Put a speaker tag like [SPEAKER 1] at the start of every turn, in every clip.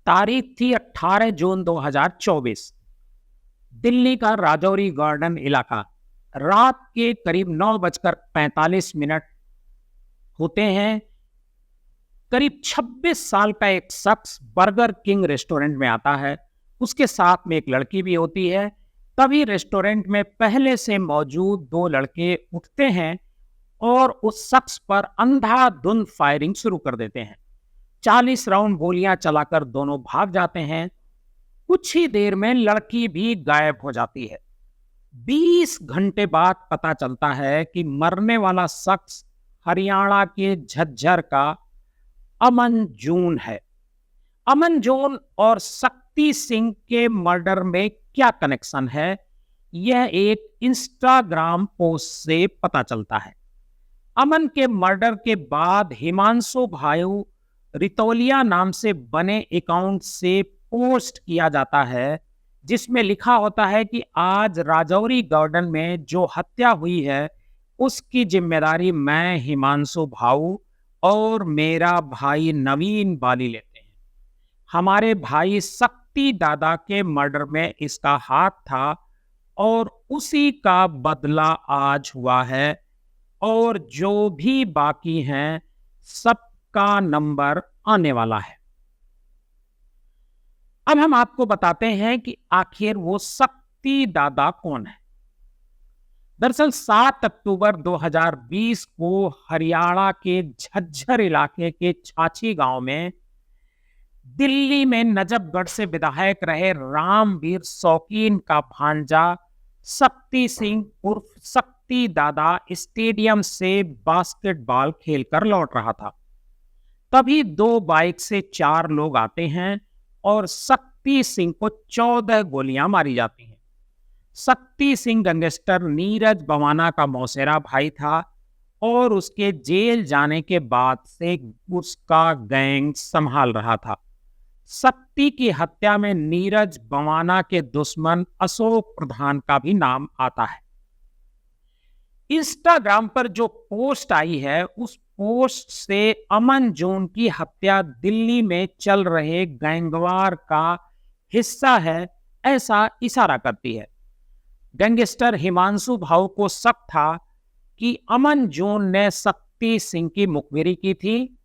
[SPEAKER 1] तारीख थी 18 जून 2024। दिल्ली का राजौरी गार्डन इलाका। रात के करीब 9:45 होते हैं। करीब 26 साल का एक शख्स बर्गर किंग रेस्टोरेंट में आता है। उसके साथ में एक लड़की भी होती है। तभी रेस्टोरेंट में पहले से मौजूद दो लड़के उठते हैं और उस शख्स पर अंधाधुंध फायरिंग शुरू कर देते हैं। 40 राउंड गोलियां चलाकर दोनों भाग जाते हैं। कुछ ही देर में लड़की भी गायब हो जाती है। 20 घंटे बाद पता चलता है कि मरने वाला शख्स हरियाणा के झज्जर का अमन जून है। अमन जून और शक्ति सिंह के मर्डर में क्या कनेक्शन है, यह एक इंस्टाग्राम पोस्ट से पता चलता है। अमन के मर्डर के बाद हिमांशु भायू रितौलिया नाम से बने अकाउंट से पोस्ट किया जाता है, जिसमें लिखा होता है कि आज राजौरी गार्डन में जो हत्या हुई है उसकी जिम्मेदारी मैं, हिमांशु भाऊ और मेरा भाई नवीन बाली लेते हैं। हमारे भाई शक्ति दादा के मर्डर में इसका हाथ था और उसी का बदला आज हुआ है, और जो भी बाकी हैं सबका नंबर आने वाला है। अब हम आपको बताते हैं कि आखिर वो शक्ति दादा कौन है। दरअसल 7 अक्टूबर 2020 को हरियाणा के झज्जर इलाके के छाछी गांव में दिल्ली में नजफगढ़ से विधायक रहे रामवीर शौकीन का भांजा शक्ति सिंह उर्फ शक्ति दादा स्टेडियम से बास्केटबॉल खेलकर लौट रहा था। तभी दो बाइक से 4 लोग आते हैं और शक्ति सिंह को 14 गोलियां मारी जाती हैं। शक्ति सिंह गैंगस्टर नीरज बवाना का मौसेरा भाई था और उसके जेल जाने के बाद से उसका गैंग संभाल रहा था। शक्ति की हत्या में नीरज बवाना के दुश्मन अशोक प्रधान का भी नाम आता है। इंस्टाग्राम पर जो पोस्ट आई है उस पोस्ट से अमन जून की हत्या दिल्ली में चल रहे गैंगवार का हिस्सा है, ऐसा इशारा करती है। गैंगस्टर हिमांशु भाऊ को शक था कि अमन जून ने शक्ति सिंह की मुखबिरी की थी।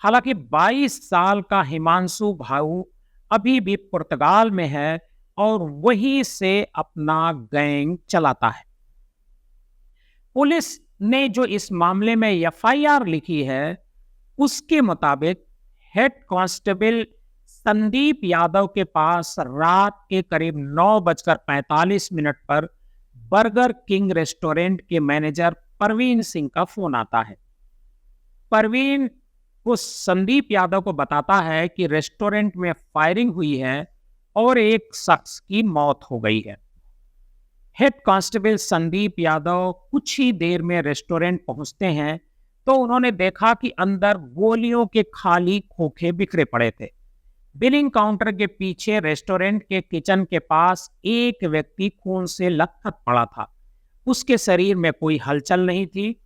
[SPEAKER 1] हालांकि 22 साल का हिमांशु भाऊ अभी भी पुर्तगाल में है और वहीं से अपना गैंग चलाता है। पुलिस ने जो इस मामले में एफआईआर लिखी है उसके मुताबिक हेड कांस्टेबल संदीप यादव के पास रात के करीब 9:45 पर बर्गर किंग रेस्टोरेंट के मैनेजर परवीन सिंह का फोन आता है। परवीन को संदीप यादव को बताता है कि रेस्टोरेंट में फायरिंग हुई है और एक शख्स की मौत हो गई है। हेड कांस्टेबल संदीप यादव कुछ ही देर में रेस्टोरेंट पहुंचते हैं तो उन्होंने देखा कि अंदर गोलियों के खाली खोखे बिखरे पड़े थे। बिलिंग काउंटर के पीछे रेस्टोरेंट के किचन के पास एक व्यक्ति खून से लथपथ पड़ा था। उसके शरीर में कोई हलचल नहीं थी।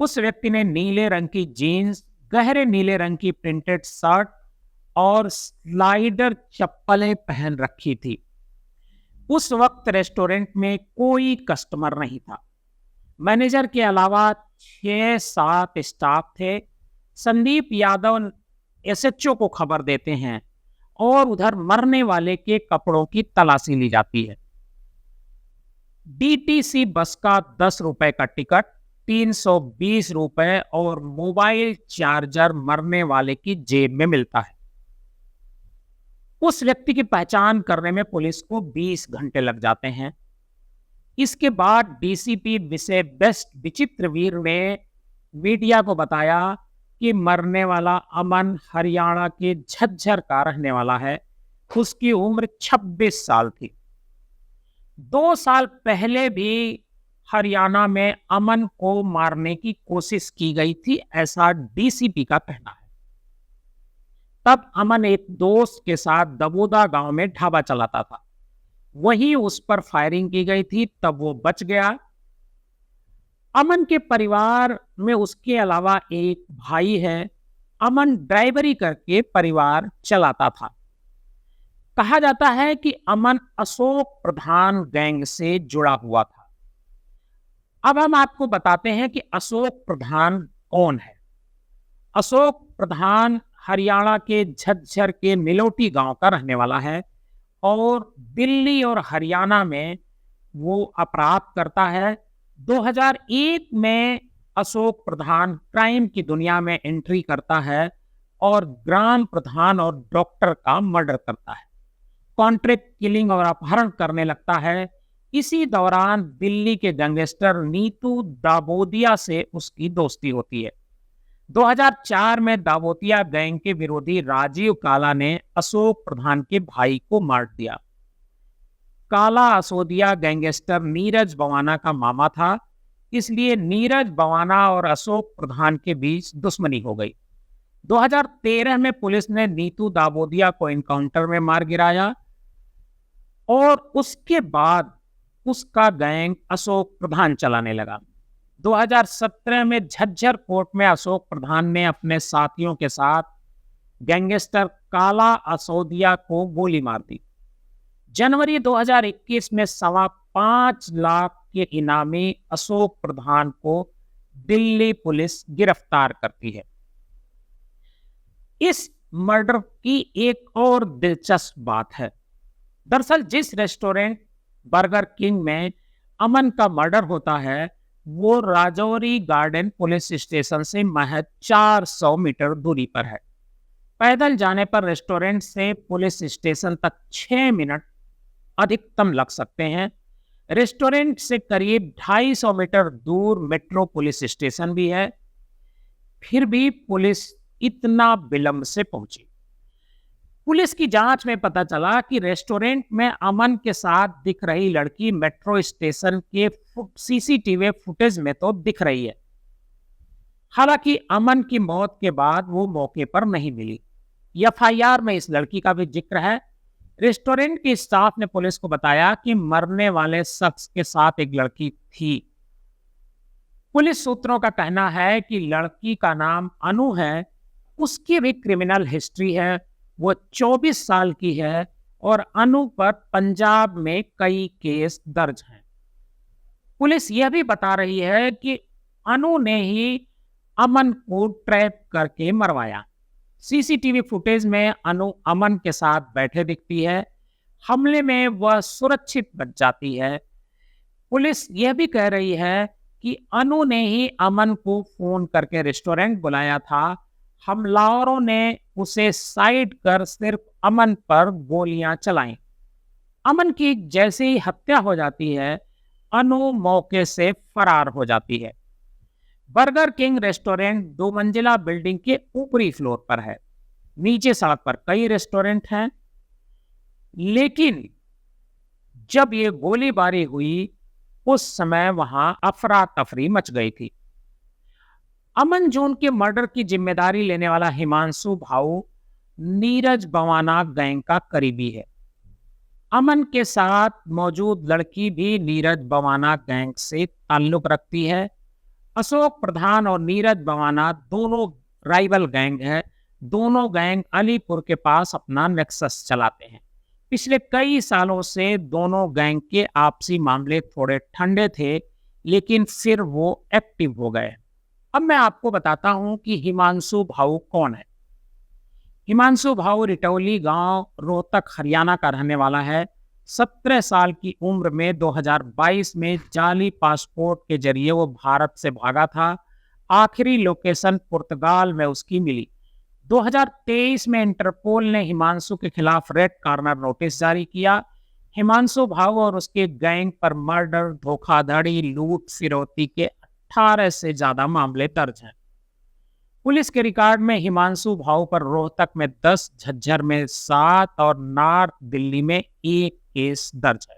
[SPEAKER 1] उस व्यक्ति ने नीले रंग की जीन्स, गहरे नीले रंग की प्रिंटेड शर्ट और स्लाइडर चप्पलें पहन रखी थी। उस वक्त रेस्टोरेंट में कोई कस्टमर नहीं था। मैनेजर के अलावा 6-7 स्टाफ थे। संदीप यादव एसएचओ को खबर देते हैं और उधर मरने वाले के कपड़ों की तलाशी ली जाती है। डीटीसी बस का 10 रुपए का टिकट, 320 रुपए और मोबाइल चार्जर मरने वाले की जेब में मिलता है। उस व्यक्ति की पहचान करने में पुलिस को 20 घंटे लग जाते हैं। इसके बाद डीसीपी विषय बेस्ट विचित्रवीर ने मीडिया को बताया कि मरने वाला अमन हरियाणा के झज्जर का रहने वाला है। उसकी उम्र 26 साल थी। 2 साल पहले भी हरियाणा में अमन को मारने की कोशिश की गई थी, ऐसा डीसीपी का कहना है। तब अमन एक दोस्त के साथ दबोदा गांव में ढाबा चलाता था। वहीं उस पर फायरिंग की गई थी, तब वो बच गया। अमन के परिवार में उसके अलावा एक भाई है। अमन ड्राइवरी करके परिवार चलाता था। कहा जाता है कि अमन अशोक प्रधान गैंग से जुड़ा हुआ था। अब हम आपको बताते हैं कि अशोक प्रधान कौन है। अशोक प्रधान हरियाणा के झज्जर के निलोटी गांव का रहने वाला है और दिल्ली और हरियाणा में वो अपराध करता है। 2001 में अशोक प्रधान क्राइम की दुनिया में एंट्री करता है और ग्राम प्रधान और डॉक्टर का मर्डर करता है, कॉन्ट्रैक्ट किलिंग और अपहरण करने लगता है। इसी दौरान दिल्ली के गैंगस्टर नीतू दाबोदिया से उसकी दोस्ती होती है। 2004 में दाबोदिया गैंग के विरोधी राजीव काला ने अशोक प्रधान के भाई को मार दिया। काला अशोदिया गैंगस्टर नीरज बवाना का मामा था, इसलिए नीरज बवाना और अशोक प्रधान के बीच दुश्मनी हो गई। 2013 में पुलिस ने नीतू दाबोदिया को एनकाउंटर में मार गिराया और उसके बाद उसका गैंग अशोक प्रधान चलाने लगा। 2017 में झज्जर कोर्ट में अशोक प्रधान ने अपने साथियों के साथ गैंगस्टर काला अशोदिया को गोली मार दी। जनवरी 2021 में 5.25 लाख के इनामी अशोक प्रधान को दिल्ली पुलिस गिरफ्तार करती है। इस मर्डर की एक और दिलचस्प बात है। दरअसल जिस रेस्टोरेंट बर्गर किंग में अमन का मर्डर होता है वो राजौरी गार्डन पुलिस स्टेशन से महज 400 मीटर दूरी पर है। पैदल जाने पर रेस्टोरेंट से पुलिस स्टेशन तक 6 मिनट अधिकतम लग सकते हैं। रेस्टोरेंट से करीब 250 मीटर दूर मेट्रो पुलिस स्टेशन भी है, फिर भी पुलिस इतना विलंब से पहुंची। पुलिस की जांच में पता चला कि रेस्टोरेंट में अमन के साथ दिख रही लड़की मेट्रो स्टेशन के सीसीटीवी फुटेज में तो दिख रही है। हालांकि अमन की मौत के बाद वो मौके पर नहीं मिली। एफआईआर में इस लड़की का भी जिक्र है। रेस्टोरेंट के स्टाफ ने पुलिस को बताया कि मरने वाले शख्स के साथ एक लड़की थी। पुलिस सूत्रों का कहना है कि लड़की का नाम अनु है, उसकी भी क्रिमिनल हिस्ट्री है, वो 24 साल की है और अनु पर पंजाब में कई केस दर्ज हैं। पुलिस यह भी बता रही है कि अनु ने ही अमन को ट्रैप करके मरवाया। सीसीटीवी फुटेज में अनु अमन के साथ बैठे दिखती है। हमले में वह सुरक्षित बच जाती है। पुलिस यह भी कह रही है कि अनु ने ही अमन को फोन करके रेस्टोरेंट बुलाया था। हमलावरों ने उसे साइड कर सिर्फ अमन पर गोलियां चलाईं। अमन की जैसे ही हत्या हो जाती है, अनु मौके से फरार हो जाती है। बर्गर किंग रेस्टोरेंट 2 मंजिला बिल्डिंग के ऊपरी फ्लोर पर है। नीचे सड़क पर कई रेस्टोरेंट हैं, लेकिन जब ये गोलीबारी हुई उस समय वहां अफरा तफरी मच गई थी। अमन जून के मर्डर की जिम्मेदारी लेने वाला हिमांशु भाऊ नीरज बवाना गैंग का करीबी है। अमन के साथ मौजूद लड़की भी नीरज बवाना गैंग से ताल्लुक रखती है। अशोक प्रधान और नीरज बवाना दोनों राइवल गैंग हैं। दोनों गैंग अलीपुर के पास अपना नेक्सस चलाते हैं। पिछले कई सालों से दोनों गैंग के आपसी मामले थोड़े ठंडे थे, लेकिन फिर वो एक्टिव हो गए। अब मैं आपको बताता हूं कि हिमांशु भाऊ कौन है। हिमांशु भाऊ रिटौली गांव रोहतक हरियाणा का रहने वाला है। 17 साल की उम्र में 2022 में जाली पासपोर्ट के जरिए वो भारत से भागा था। आखिरी लोकेशन पुर्तगाल में उसकी मिली। 2023 में इंटरपोल ने हिमांशु के खिलाफ रेड कॉर्नर नोटिस जारी किया। हिमांशु भाऊ और उसके गैंग पर मर्डर, धोखाधड़ी, लूट, फिरौती के 18 से ज्यादा मामले दर्ज हैं। पुलिस के रिकॉर्ड में हिमांशु भाऊ पर रोहतक में 10, झज्जर में 7 और नॉर्थ दिल्ली में 1 केस दर्ज है।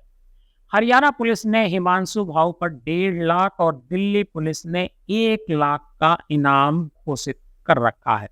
[SPEAKER 1] हरियाणा पुलिस ने हिमांशु भाऊ पर 1.5 लाख और दिल्ली पुलिस ने 1 लाख का इनाम घोषित कर रखा है।